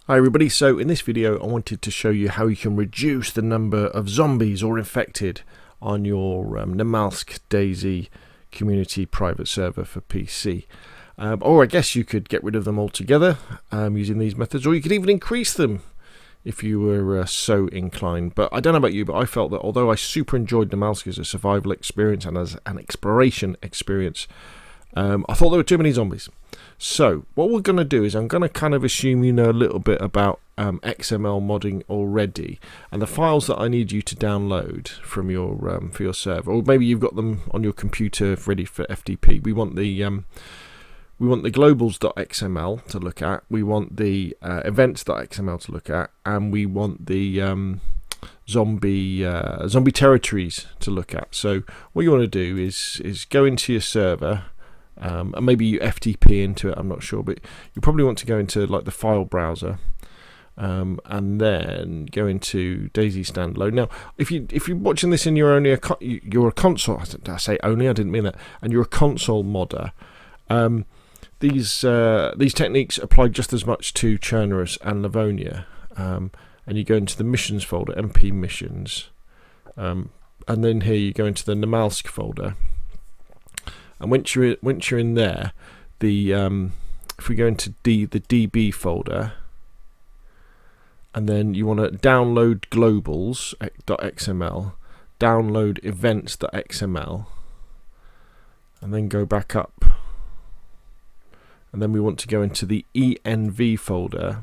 Hi everybody, so in this video I wanted to show you how you can reduce the number of zombies or infected on your Namalsk DayZ community private server for PC. Or I guess you could get rid of them altogether using these methods, or you could even increase them if you were so inclined. But I don't know about you, but I felt that although I super enjoyed Namalsk as a survival experience and as an exploration experience, I thought there were too many zombies. So what we're going to do is I'm going to kind of assume you know a little bit about XML modding already, and the files that I need you to download from your for your server, or maybe you've got them on your computer ready for FTP. We want the globals.xml to look at, we want the events.xml to look at, and we want the zombie territories to look at. So what you want to do is go into your server. And maybe you FTP into it, I'm not sure, but you probably want to go into like the file browser, and then go into DayZ standalone. Now, if you're watching this and you're a console, I say only, I didn't mean that, and you're a console modder, these techniques apply just as much to Chernarus and Livonia, and you go into the missions folder, MP missions, and then here you go into the Namalsk folder. And once you're in there, if we go into the DB folder, and then you want to download globals.xml, download events.xml, and then go back up. And then we want to go into the ENV folder,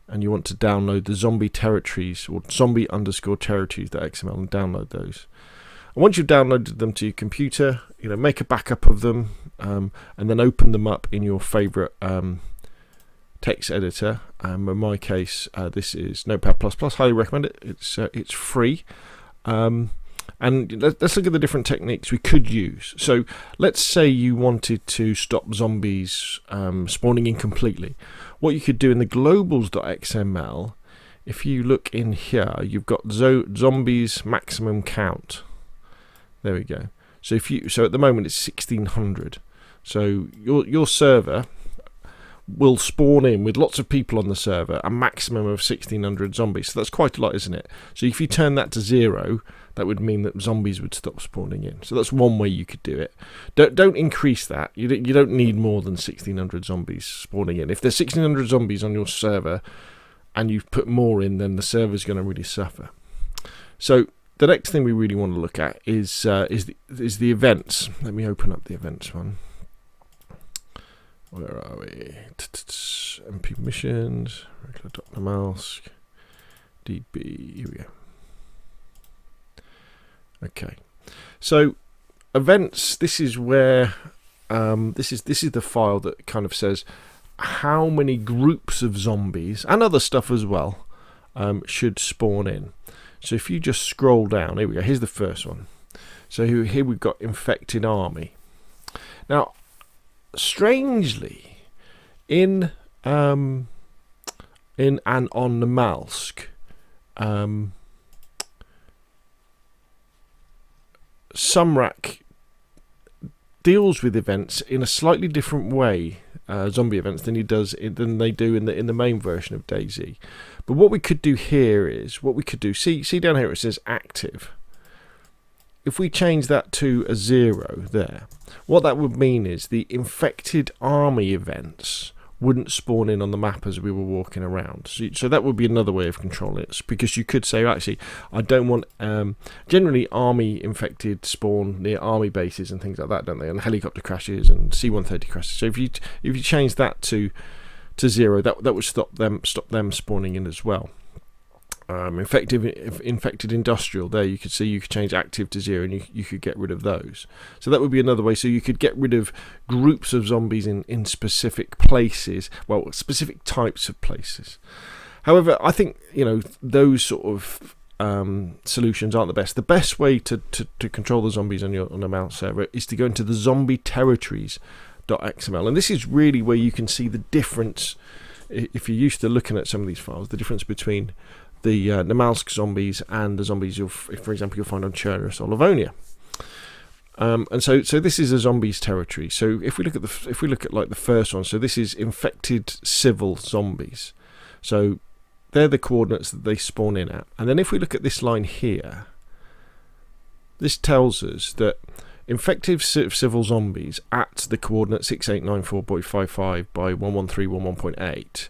and you want to download the zombie territories, or zombie_territories.xml, and download those. And once you've downloaded them to your computer, make a backup of them, and then open them up in your favorite text editor. In my case, this is Notepad++. Highly recommend it. It's free. And let's look at the different techniques we could use. So let's say you wanted to stop zombies spawning in completely. What you could do in the globals.xml, if you look in here, you've got zombies maximum count. There we go. So at the moment it's 1600. So your server will spawn in with lots of people on the server, a maximum of 1600 zombies. So that's quite a lot, isn't it? So if you turn that to 0, that would mean that zombies would stop spawning in. So that's one way you could do it. Don't increase that. You don't need more than 1600 zombies spawning in. If there's 1600 zombies on your server and you've put more in, then the server's going to really suffer. So the next thing we really want to look at is the events. Let me open up the events one. Where are we? MP missions, regular.namalsk, DB. Here we go. Okay. So events. This is where this is the file that kind of says how many groups of zombies and other stuff as well should spawn in. So if you just scroll down, here we go. Here's the first one. So here we've got infected army. Now, strangely, in and on Namalsk, Sumrak deals with events in a slightly different way, zombie events, than they do in the main version of DayZ. But what we could do here is, see down here it says active. If we change that to a 0 there, what that would mean is the infected army events wouldn't spawn in on the map as we were walking around. So that would be another way of controlling it, because you could say, actually, I don't want, generally army infected spawn near army bases and things like that, don't they? And helicopter crashes and C-130 crashes. So if you change that to 0, that would stop them spawning in as well. Infected industrial, there you could see you could change active to 0, and you could get rid of those. So that would be another way. So you could get rid of groups of zombies in specific places, well, specific types of places. However, I think those sort of solutions aren't the best. The best way to control the zombies on a mouse server is to go into the zombie territories.xml, and this is really where you can see the difference, if you're used to looking at some of these files, the difference between the Namalsk zombies and the zombies for example, you'll find on Chernarus or Livonia. And so this is a zombies territory. So if we look at like the first one, so this is infected civil zombies. So they're the coordinates that they spawn in at. And then if we look at this line here, this tells us that infected civil zombies at the coordinate 6894.55 by 113.11.8,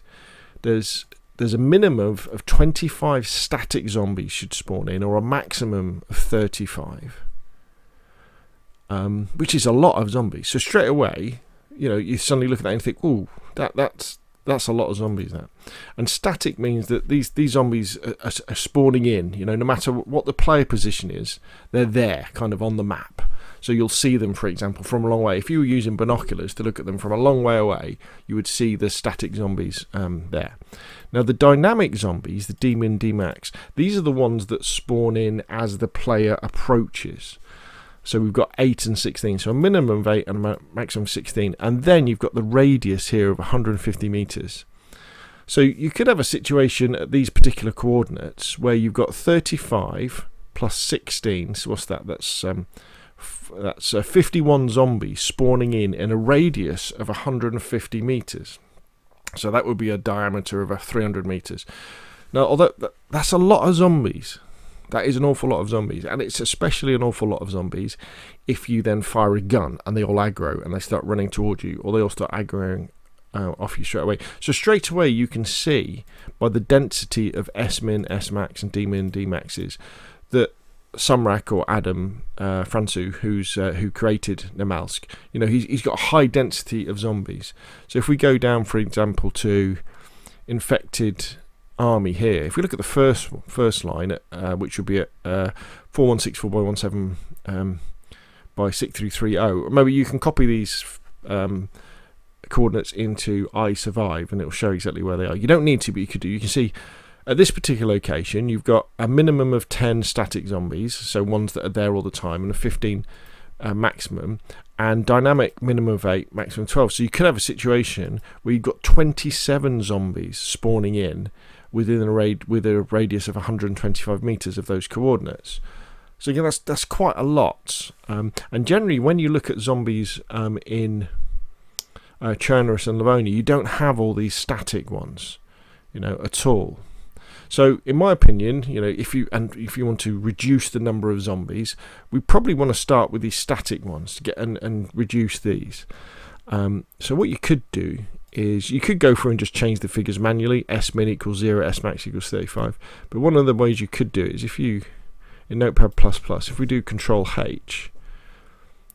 there's a minimum of 25 static zombies should spawn in, or a maximum of 35. Which is a lot of zombies. So straight away, you suddenly look at that and think, "Ooh, that's a lot of zombies." That, and static means that these zombies are spawning in. No matter what the player position is, they're there, kind of on the map. So you'll see them, for example, from a long way. If you were using binoculars to look at them from a long way away, you would see the static zombies there. Now, the dynamic zombies, the D-min, D-max, these are the ones that spawn in as the player approaches. So we've got 8 and 16, so a minimum of 8 and a maximum of 16. And then you've got the radius here of 150 meters. So you could have a situation at these particular coordinates where you've got 35 plus 16. So what's that? That's 51 zombies spawning in a radius of 150 meters. So that would be a diameter of 300 meters. Now, although that's a lot of zombies. That is an awful lot of zombies, and it's especially an awful lot of zombies if you then fire a gun and they all aggro and they start running towards you, or they all start aggroing off you straight away. So straight away you can see by the density of S-min, S-max and D-min, D-maxes that Sumrak or Adam Fransu, who created Namalsk, he's got a high density of zombies. So if we go down, for example, to infected army here, if we look at the first line, which would be at 4164 by 17 by 6330, maybe you can copy these coordinates into I survive and it will show exactly where they are. You don't need to, but you could do. You can see at this particular location you've got a minimum of 10 static zombies, so ones that are there all the time, and a 15 maximum, and dynamic minimum of 8, maximum 12. So you could have a situation where you've got 27 zombies spawning in within with a radius of 125 meters of those coordinates. So again, that's quite a lot. And generally, when you look at zombies in Chernobyl and Livonia, you don't have all these static ones, at all. So, in my opinion, if you want to reduce the number of zombies, we probably want to start with these static ones to get and reduce these. So what you could do is you could go through and just change the figures manually. S-min equals 0, S-max equals 35. But one of the ways you could do it is if you, in Notepad++, if we do Control H,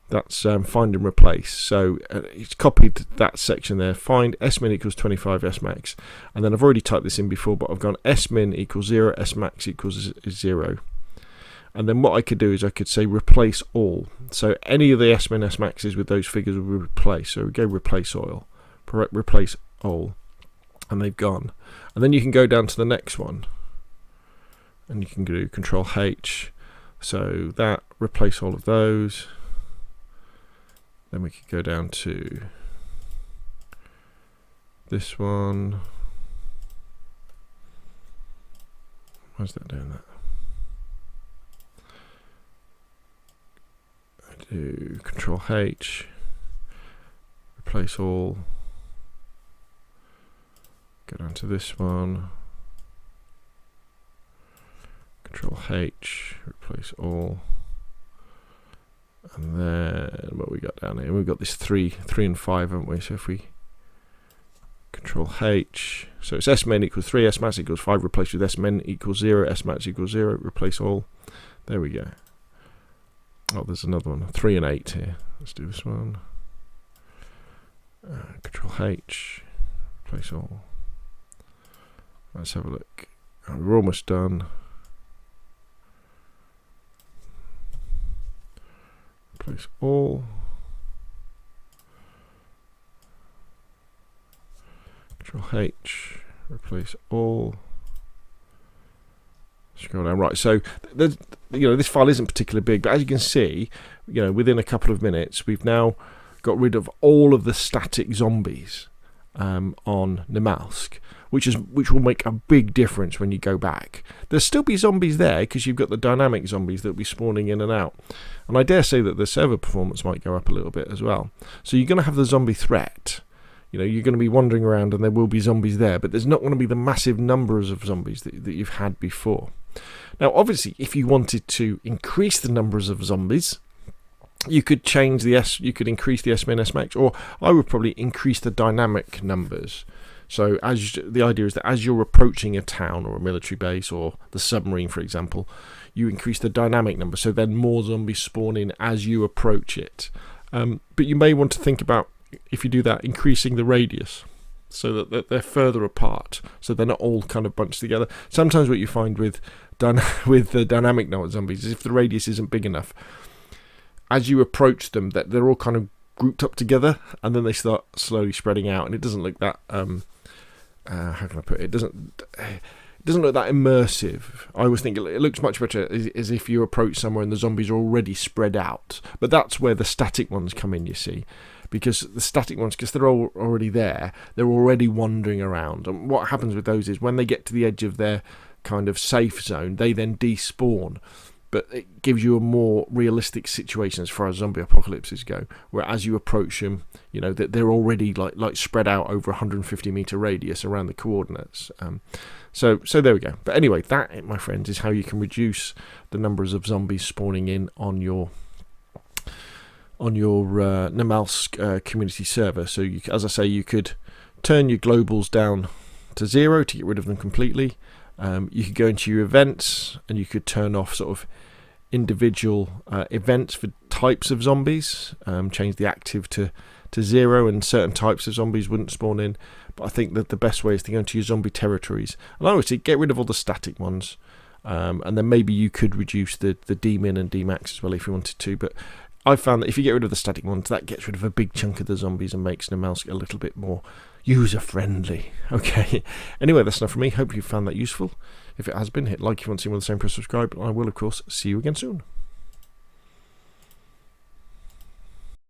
that's find and replace. So it's copied that section there. Find S-min equals 25, S-max. And then I've already typed this in before, but I've gone S-min equals 0, S-max equals 0. And then what I could do is I could say replace all. So any of the S-min, S-maxes with those figures will be replaced. So we go replace all. Replace all, and they've gone. And then you can go down to the next one and you can do Control H, so that replace all of those. Then we can go down to this one. Why is that doing that? I do Control H, replace all. Go down to this one, Control H, replace all, and then what we got down here, we've got this 3 and 5, haven't we? So if we Control H, so it's S-min equals 3, S-max equals 5, replace with S-min equals 0, S-max equals 0, replace all. There we go. Oh, there's another one, 3 and 8 here. Let's do this one. Control H, replace all. Let's have a look. We're almost done. Replace all. Control H. Replace all. Scroll down. Right. So this file isn't particularly big, but as you can see, within a couple of minutes, we've now got rid of all of the static zombies. on Namalsk, which will make a big difference when you go back. There'll still be zombies there because you've got the dynamic zombies that'll be spawning in and out, and I dare say that the server performance might go up a little bit as well. So you're going to have the zombie threat. You're going to be wandering around and there will be zombies there, but there's not going to be the massive numbers of zombies that you've had before. Now, obviously, if you wanted to increase the numbers of zombies, you could change you could increase the S-min, S-max, or I would probably increase the dynamic numbers. So the idea is that as you're approaching a town or a military base or the submarine, for example, you increase the dynamic number, so then more zombies spawn in as you approach it. But you may want to think about, if you do that, increasing the radius so that they're further apart, so they're not all kind of bunched together. Sometimes what you find with the dynamic zombies is if the radius isn't big enough, as you approach them, that they're all kind of grouped up together, and then they start slowly spreading out, and it doesn't look that how can I put it? It doesn't look that immersive. I always think it looks much better as if you approach somewhere and the zombies are already spread out. But that's where the static ones come in, you see. Because the static ones, because they're all already there, they're already wandering around. And what happens with those is when they get to the edge of their kind of safe zone, they then despawn. But it gives you a more realistic situation as far as zombie apocalypses go, where as you approach them, that they're already like spread out over 150 meter radius around the coordinates. So there we go. But anyway, that, my friends, is how you can reduce the numbers of zombies spawning in on your Namalsk community server. So as I say, you could turn your globals down to 0 to get rid of them completely. You could go into your events and you could turn off sort of individual events for types of zombies, change the active to 0, and certain types of zombies wouldn't spawn in. But I think that the best way is to go into your zombie territories, and I would say get rid of all the static ones, and then maybe you could reduce the D-min and D-max as well if you wanted to. But I found that if you get rid of the static ones, that gets rid of a big chunk of the zombies and makes Namalsk a little bit more user-friendly. Okay. Anyway, that's enough from me. Hope you found that useful. If it has been, hit like if you want to see more of the same, press subscribe. And I will, of course, see you again soon.